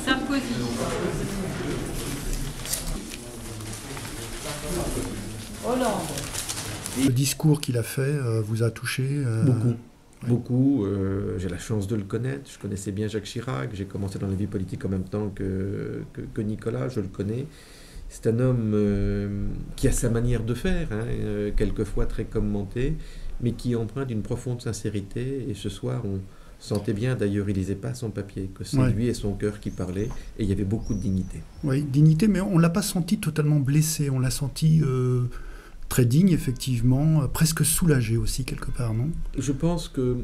Sarkozy. Hollande. Le discours qu'il a fait vous a touché Beaucoup. Ouais. Beaucoup. J'ai la chance de le connaître. Je connaissais bien Jacques Chirac. J'ai commencé dans la vie politique en même temps que Nicolas. Je le connais. C'est un homme qui a sa manière de faire, quelquefois très commentée, mais qui emprunte une profonde sincérité. Et ce soir, on sentait bien, d'ailleurs, il lisait pas son papier, que c'est lui et son cœur qui parlaient. Et il y avait beaucoup de dignité. Oui, dignité, mais on ne l'a pas senti totalement blessé. On l'a senti très digne, effectivement, presque soulagé aussi, quelque part, non? Je pense que,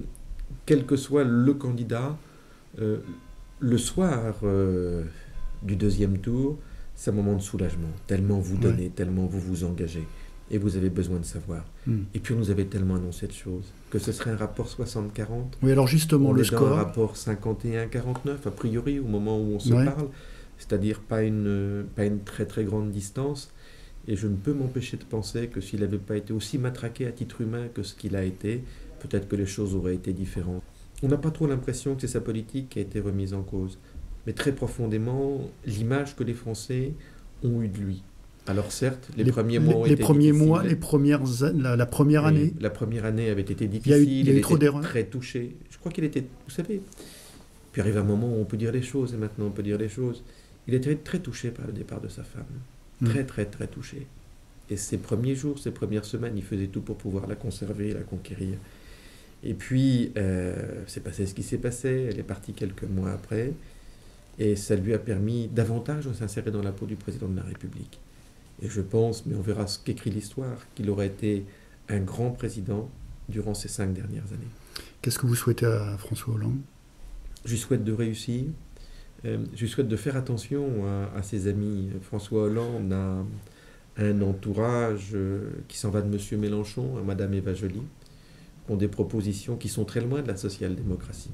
quel que soit le candidat, le soir du deuxième tour, c'est un moment de soulagement, tellement vous donnez, tellement vous vous engagez, et vous avez besoin de savoir. Et puis on nous avait tellement annoncé de choses, que ce serait un rapport 60-40. Oui, alors justement, le score. Un rapport 51-49, a priori, au moment où on se parle, c'est-à-dire pas une très très grande distance. Et je ne peux m'empêcher de penser que s'il n'avait pas été aussi matraqué à titre humain que ce qu'il a été, peut-être que les choses auraient été différentes. On n'a pas trop l'impression que c'est sa politique qui a été remise en cause. Mais très profondément, l'image que les Français ont eue de lui. Alors certes, les premiers mois ont été difficiles. La première année. La première année avait été difficile, il y a eu trop d'erreurs. Très touché. Je crois qu'il était, vous savez, puis arrive un moment où on peut dire les choses, et maintenant on peut dire les choses. Il était très touché par le départ de sa femme. Très, très, très touché. Et ces premiers jours, ces premières semaines, il faisait tout pour pouvoir la conserver, la conquérir. Et puis, c'est passé ce qui s'est passé. Elle est partie quelques mois après. Et ça lui a permis davantage de s'insérer dans la peau du président de la République. Et je pense, mais on verra ce qu'écrit l'histoire, qu'il aurait été un grand président durant ces 5 dernières années. Qu'est-ce que vous souhaitez à François Hollande? Je lui souhaite de réussir. Je lui souhaite de faire attention à ses amis. François Hollande a un entourage qui s'en va de M. Mélenchon à Mme Eva Joly, qui ont des propositions qui sont très loin de la social-démocratie.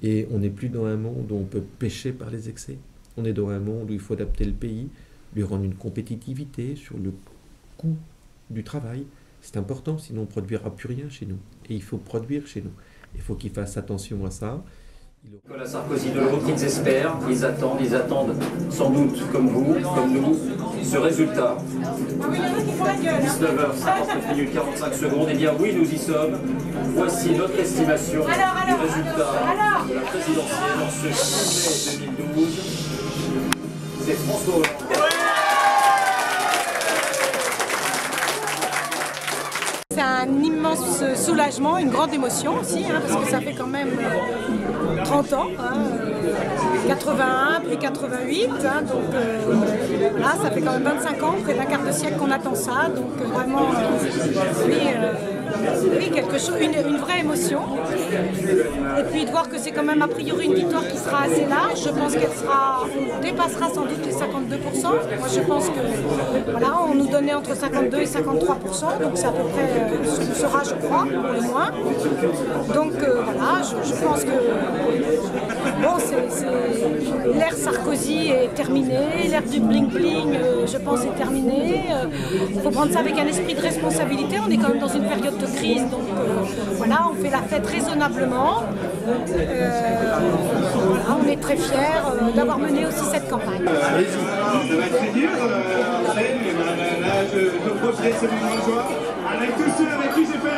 Et on n'est plus dans un monde où on peut pécher par les excès. On est dans un monde où il faut adapter le pays, lui rendre une compétitivité sur le coût du travail. C'est important, sinon on ne produira plus rien chez nous. Et il faut produire chez nous. Il faut qu'il fasse attention à ça. Nicolas Sarkozy de l'autre, ils espèrent, ils attendent sans doute, comme vous, comme nous, ce résultat. 19h59 minutes 45 secondes, et bien oui, nous y sommes. Voici notre estimation du résultat de la présidentielle en ce 10 mai 2012. C'est François Hollande. C'est un immense soulagement, une grande émotion aussi, parce que ça fait quand même 30 ans, 81 puis 88, donc là ça fait quand même 25 ans, près d'un quart de siècle qu'on attend ça, donc vraiment oui, quelque chose, une vraie émotion. Et puis de voir que c'est quand même a priori une victoire qui sera assez large, je pense on dépassera sans doute les 52%. Moi je pense que voilà, on nous donnait entre 52 et 53%, donc c'est à peu près ce que sera, je crois, pour le moins. Donc voilà, je pense que bon, l'ère Sarkozy est terminée, l'ère du bling-bling, je pense, est terminée. Il faut prendre ça avec un esprit de responsabilité, on est quand même dans une période de crise, donc voilà, on fait la fête raisonnablement. Voilà, on est très fiers d'avoir mené aussi cette campagne. Je profite de ce moment de joie avec tous ceux avec qui j'ai fait